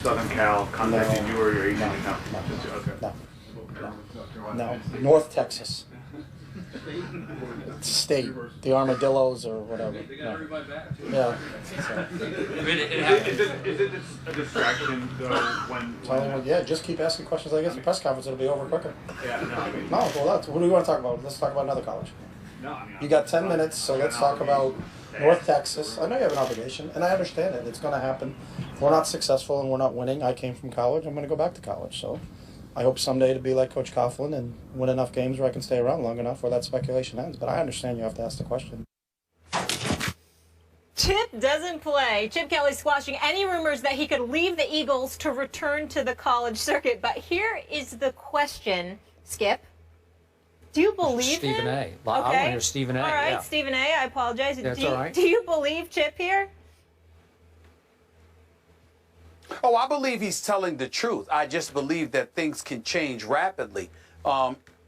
Southern Cal contacted you or your agent? No. North Texas. State, the Armadillos or whatever. No. Yeah. Is it a distraction though when yeah, just keep asking questions like this. The press conference will be over quicker. Yeah, no, I mean, No, well, what do we want to talk about? Let's talk about another college. no, I mean, You got 10 minutes, so let's talk about North Texas. I know you have an obligation, and I understand it. It's going to happen. If we're not successful and we're not winning, I came from college. I'm going to go back to college. So I hope someday to be like Coach Coughlin and win enough games where I can stay around long enough where that speculation ends. But I understand you have to ask the question. Chip doesn't play. Chip Kelly squashing any rumors that he could leave the Eagles to return to the college circuit. But here is the question, Skip. Do you believe Stephen him? A. I want to hear Stephen A. All right, yeah. Stephen A. I apologize. That's all right. Do you believe Chip here? Oh, I believe he's telling the truth. I just believe that things can change rapidly.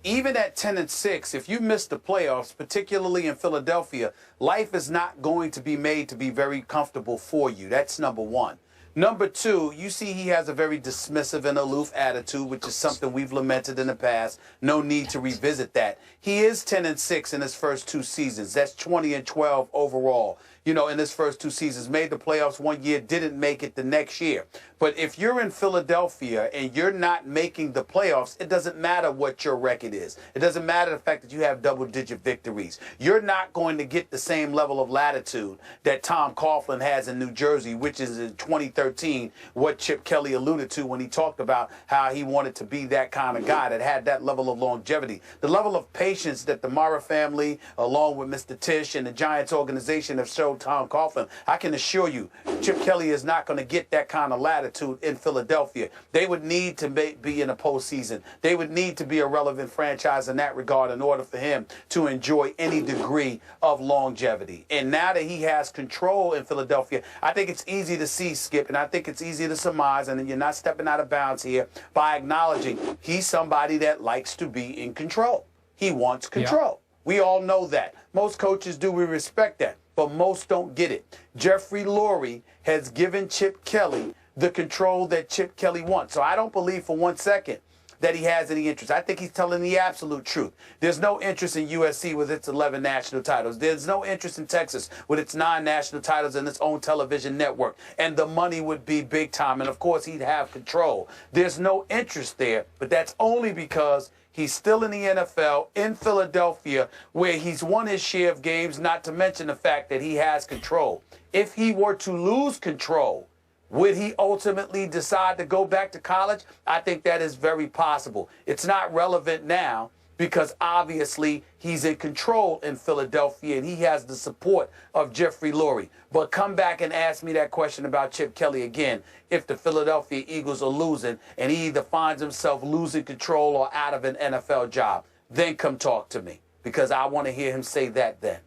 Even at 10-6, if you miss the playoffs, particularly in Philadelphia, life is not going to be made to be very comfortable for you. That's number one. Number two, you see he has a very dismissive and aloof attitude, which is something we've lamented in the past. No need to revisit that. He is 10-6 in his first 2 seasons. That's 20-12 overall. You know, in his first 2 seasons, made the playoffs one year, didn't make it the next year. But if you're in Philadelphia and you're not making the playoffs, it doesn't matter what your record is. It doesn't matter the fact that you have double-digit victories. You're not going to get the same level of latitude that Tom Coughlin has in New Jersey, which is in 2013, what Chip Kelly alluded to when he talked about how he wanted to be that kind of guy that had that level of longevity. The level of patience that the Mara family, along with Mr. Tisch and the Giants organization, have showed Tom Coughlin, I can assure you, Chip Kelly is not going to get that kind of latitude in Philadelphia. They would need to be in a postseason. They would need to be a relevant franchise in that regard in order for him to enjoy any degree of longevity. And now that he has control in Philadelphia, I think it's easy to see, Skip, and I think it's easy to surmise, and you're not stepping out of bounds here by acknowledging he's somebody that likes to be in control. He wants control. Yeah. We all know that. Most coaches do. We respect that. But most don't get it. Jeffrey Lurie has given Chip Kelly the control that Chip Kelly wants. So I don't believe for 1 second that he has any interest. I think he's telling the absolute truth. There's no interest in USC with its 11 national titles. There's no interest in Texas with its 9 national titles and its own television network. And the money would be big time. And, of course, he'd have control. There's no interest there, but that's only because he's still in the NFL, in Philadelphia, where he's won his share of games, not to mention the fact that he has control. If he were to lose control, would he ultimately decide to go back to college? I think that is very possible. It's not relevant now because obviously he's in control in Philadelphia and he has the support of Jeffrey Lurie. But come back and ask me that question about Chip Kelly again if the Philadelphia Eagles are losing and he either finds himself losing control or out of an NFL job. Then come talk to me because I want to hear him say that then.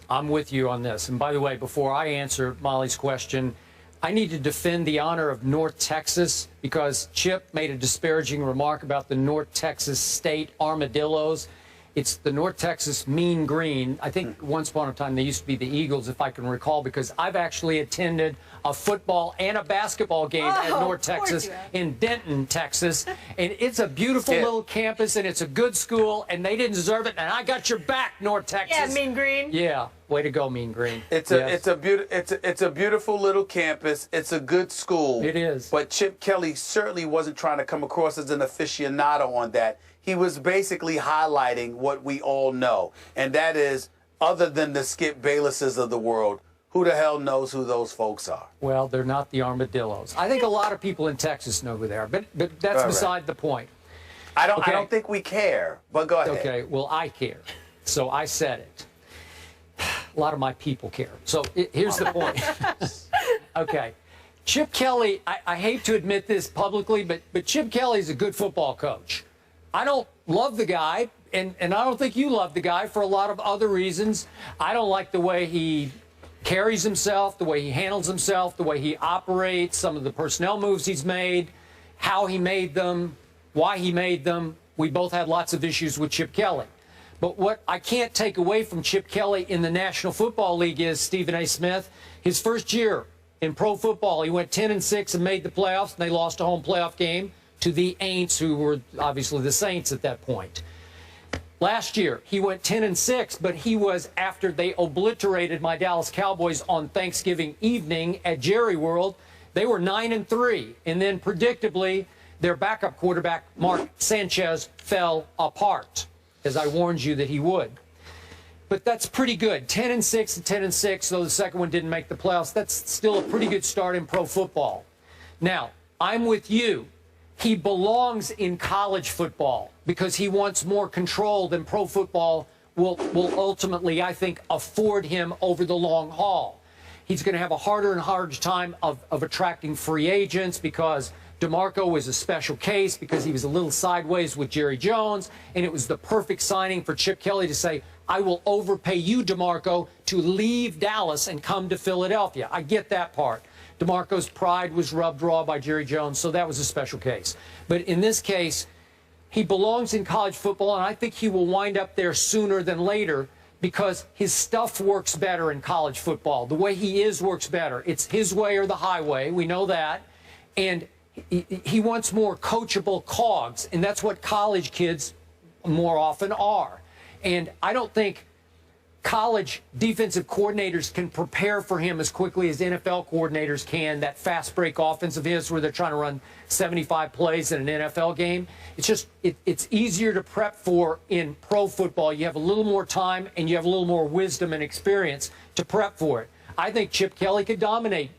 I'm with you on this. And by the way, before I answer Molly's question, I need to defend the honor of North Texas because Chip made a disparaging remark about the North Texas State Armadillos. It's the North Texas Mean Green. I think once upon a time they used to be the Eagles, if I can recall, because I've actually attended a football and a basketball game at North Texas in Denton, Texas. And it's a beautiful little campus, and it's a good school, and they didn't deserve it. And I got your back, North Texas. Yeah, Mean Green. Yeah, way to go, Mean Green. It's a beautiful little campus. It's a good school. It is. But Chip Kelly certainly wasn't trying to come across as an aficionado on that. He was basically highlighting what we all know, and that is, other than the Skip Baylesses of the world, who the hell knows who those folks are? Well, they're not the Armadillos. I think a lot of people in Texas know who they are, but that's beside the point. I don't think we care, but go ahead. Okay, well, I care, so I said it. A lot of my people care. So here's the point. Okay. Chip Kelly, I hate to admit this publicly, but Chip Kelly's a good football coach. I don't love the guy, and I don't think you love the guy for a lot of other reasons. I don't like the way he carries himself, the way he handles himself, the way he operates, some of the personnel moves he's made, how he made them, why he made them. We both had lots of issues with Chip Kelly. But what I can't take away from Chip Kelly in the National Football League is, Stephen A. Smith, his first year In pro football, he went 10-6 and made the playoffs, and they lost a home playoff game to the Aints, who were obviously the Saints at that point. Last year, he went 10-6, but he was after they obliterated my Dallas Cowboys on Thanksgiving evening at Jerry World. They were 9-3, and then predictably, their backup quarterback, Mark Sanchez, fell apart, as I warned you that he would. But that's pretty good. 10-6 and 10-6, though the second one didn't make the playoffs. That's still a pretty good start in pro football. Now, I'm with you. He belongs in college football because he wants more control than pro football will ultimately, I think, afford him over the long haul. He's going to have a harder and harder time of attracting free agents because DeMarco was a special case because he was a little sideways with Jerry Jones, and it was the perfect signing for Chip Kelly to say, I will overpay you, DeMarco, to leave Dallas and come to Philadelphia. I get that part. DeMarco's pride was rubbed raw by Jerry Jones, so that was a special case. But in this case, he belongs in college football, and I think he will wind up there sooner than later because his stuff works better in college football. The way he is works better. It's his way or the highway. We know that. And he wants more coachable cogs, and that's what college kids more often are. And I don't think college defensive coordinators can prepare for him as quickly as NFL coordinators can, that fast break offense of his where they're trying to run 75 plays in an NFL game. It's just, it's easier to prep for in pro football. You have a little more time and you have a little more wisdom and experience to prep for it. I think Chip Kelly could dominate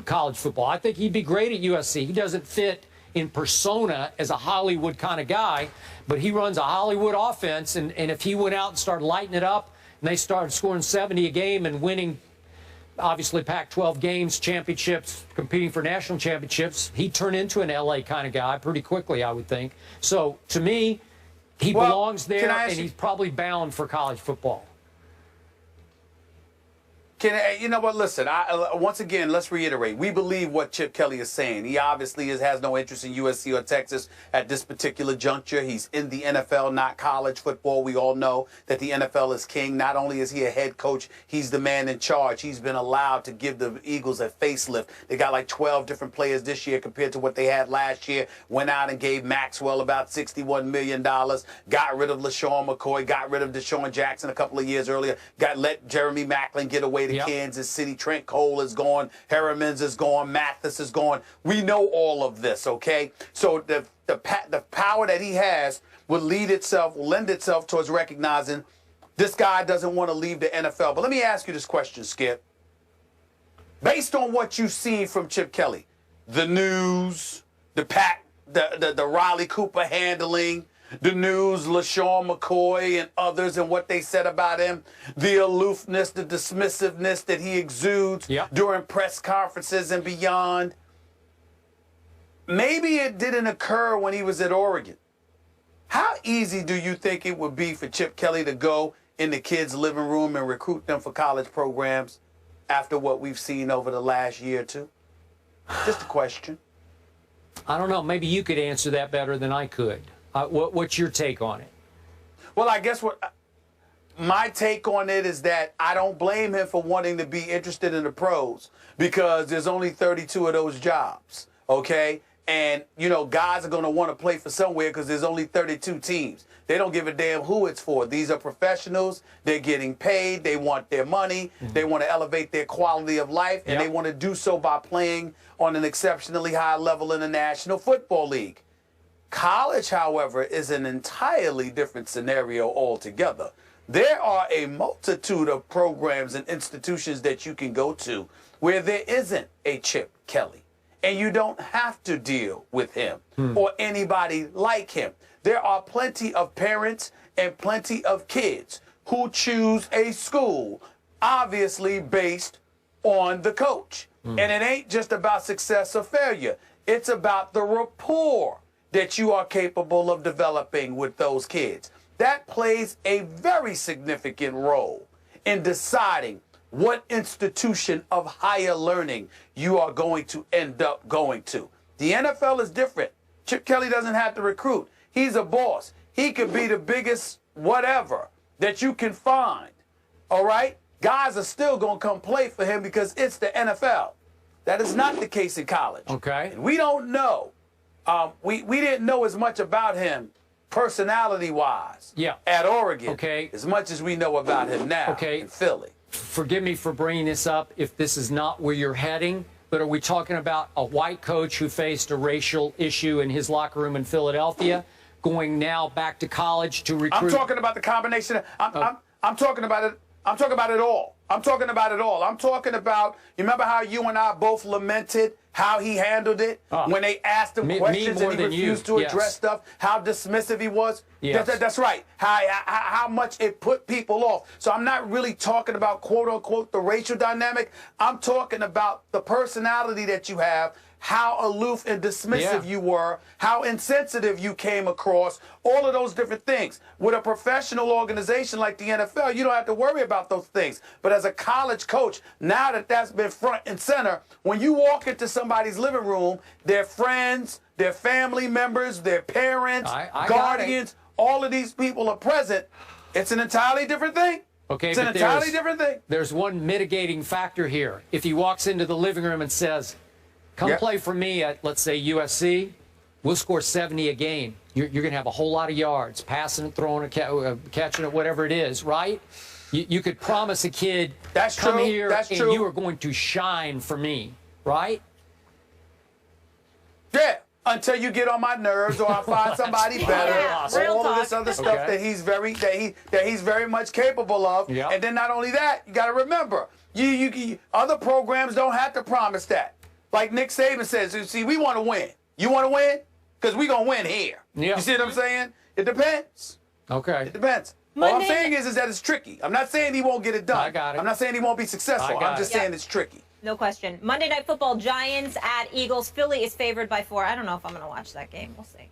college football. I think he'd be great at USC. He doesn't fit in persona as a Hollywood kind of guy, but he runs a Hollywood offense, and if he went out and started lighting it up, and they started scoring 70 a game and winning, obviously, Pac-12 games, championships, competing for national championships, he'd turn into an L.A. kind of guy pretty quickly, I would think. So, to me, he belongs there, and he's probably bound for college football. You know what? Listen, once again, let's reiterate. We believe what Chip Kelly is saying. He obviously has no interest in USC or Texas at this particular juncture. He's in the NFL, not college football. We all know that the NFL is king. Not only is he a head coach, he's the man in charge. He's been allowed to give the Eagles a facelift. They got like 12 different players this year compared to what they had last year. Went out and gave Maxwell about $61 million. Got rid of LaShawn McCoy. Got rid of Deshaun Jackson a couple of years earlier. Let Jeremy Maclin get away to Kansas City. Trent Cole is gone. Harriman's is gone. Mathis is gone. We know all of this, okay? So the power that he has will lend itself towards recognizing this guy doesn't want to leave the NFL. But let me ask you this question, Skip. Based on what you've seen from Chip Kelly, the news, the Riley Cooper handling, the news, LaShawn McCoy and others and what they said about him, the aloofness, the dismissiveness that he exudes during press conferences and beyond. Maybe it didn't occur when he was at Oregon. How easy do you think it would be for Chip Kelly to go in the kids' living room and recruit them for college programs after what we've seen over the last year or two? Just a question. I don't know. Maybe you could answer that better than I could. What's your take on it? Well, I guess my take on it is that I don't blame him for wanting to be interested in the pros because there's only 32 of those jobs, okay? And, you know, guys are going to want to play for somewhere because there's only 32 teams. They don't give a damn who it's for. These are professionals. They're getting paid. They want their money. They want to elevate their quality of life, and they want to do so by playing on an exceptionally high level in the National Football League. College, however, is an entirely different scenario altogether. There are a multitude of programs and institutions that you can go to where there isn't a Chip Kelly, and you don't have to deal with him or anybody like him. There are plenty of parents and plenty of kids who choose a school, obviously based on the coach. And it ain't just about success or failure. It's about the rapport that you are capable of developing with those kids. That plays a very significant role in deciding what institution of higher learning you are going to end up going to. The NFL is different. Chip Kelly doesn't have to recruit. He's a boss. He could be the biggest whatever that you can find, all right? Guys are still going to come play for him because it's the NFL. That is not the case in college. Okay. And we don't know. We didn't know as much about him personality-wise at Oregon as much as we know about him now in Philly. Forgive me for bringing this up if this is not where you're heading, but are we talking about a white coach who faced a racial issue in his locker room in Philadelphia, going now back to college to recruit? I'm talking about the combination. I'm talking about it. I'm talking about it all. I'm talking about it all. I'm talking about, you remember how you and I both lamented how he handled it when they asked him questions and he refused to address stuff, how dismissive he was? Yes. That's right. How much it put people off. So I'm not really talking about, quote unquote, the racial dynamic. I'm talking about the personality that you have, how aloof and dismissive you were, how insensitive you came across, all of those different things. With a professional organization like the NFL, you don't have to worry about those things. But as a college coach, now that that's been front and center, when you walk into somebody's living room, their friends, their family members, their parents, guardians, all of these people are present, it's an entirely different thing. Okay, it's an entirely different thing. There's one mitigating factor here. If he walks into the living room and says, come play for me at, let's say, USC, we'll score 70 a game. You're going to have a whole lot of yards, passing it, throwing it, catching it, whatever it is, right? You could promise a kid, come here and you are going to shine for me, right? Yeah, until you get on my nerves or I find somebody better. Or all of this other stuff that he's very much capable of. And then not only that, you got to remember, other programs don't have to promise that. Like Nick Saban says, see, we want to win. You want to win? Because we're going to win here. You see what I'm saying? It depends. Okay. It depends. All I'm saying is that it's tricky. I'm not saying he won't get it done. I got it. I'm not saying he won't be successful. I'm just saying it's tricky. No question. Monday Night Football, Giants at Eagles. Philly is favored by 4. I don't know if I'm going to watch that game. We'll see.